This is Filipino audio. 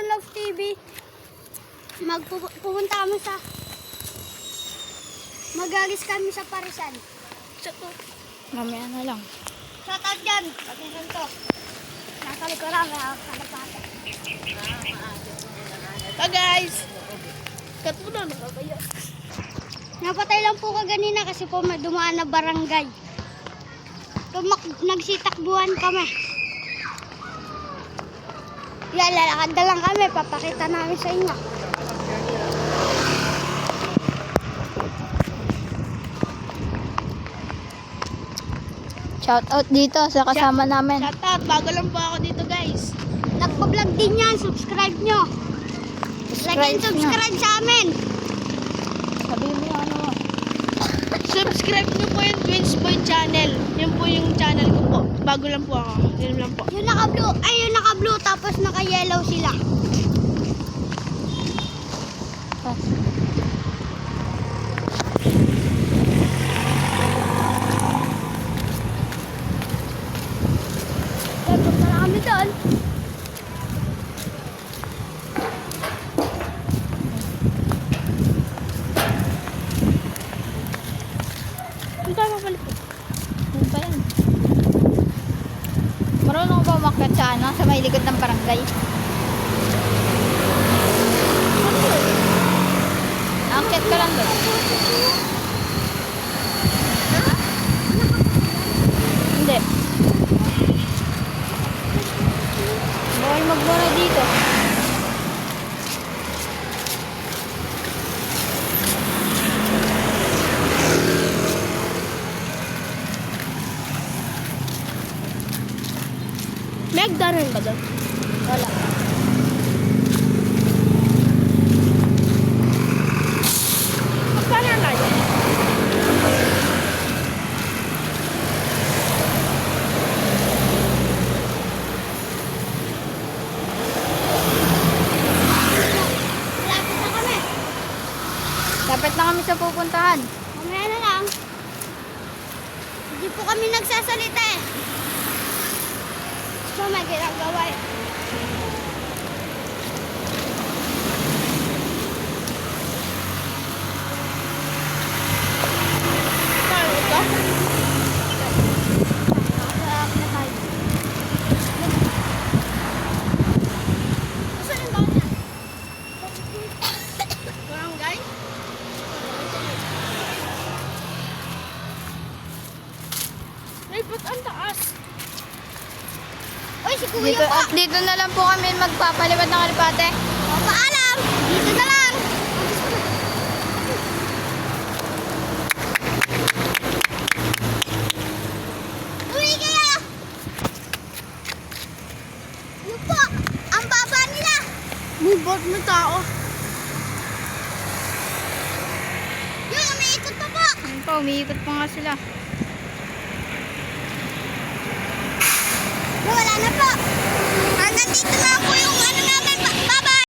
One Love TV. Pupunta kami sa... Magalis kami sa Parisan. Mamaya na lang. Shoutout dyan. Pagkisan to. Nasa likuran, may kalapate. Guys! Katunan na kaya. Napatay lang po kaganina kasi po may dumaan na barangay. Nagsitakbuhan kami. Yan, lalakad na lang kami. Papakita namin sa inyo. Shout out dito sa kasama namin. Shoutout, bago lang po ako dito guys. Nagpa-vlog din yan, subscribe nyo. Like and subscribe sa amin. Sabihin mo yung ano mo. Subscribe nyo po yung Twins Boy channel. Yun po yung channel ko po. Bago lang po ako. Yun lang po. Yung naka-blue, ay yung naka-blue tapos naka-yellow sila. Dapat na kami doon. Ang tama pala po. Ano ba yan? Marunong ko ba umakyat sa ano? Sa may likod ng barangay? Akyat ka lang doon. Hindi. Bawal magmura dito. May agdanan ba doon? Wala. Magkano na yun? Lapit na kami. Dapat na kami sa pupuntahan. Mamaya na lang. Hindi po kami nagsasalita eh. So, may ginagawa eh. Paano ito? Saan yung baon niya? Barangay? Ay, ba't ang taas? Uy, si Kuya Dito, po! dito na lang po kami magpapalipad ng kalipate. O, paalam! Dito na lang! Uy, kaya! Yun po! Ang baba nila! May boat na tao. Yun, umiikot pa po! Ayun pa, umiikot pa nga sila. Wala na po! Hanggang dito na po yung ano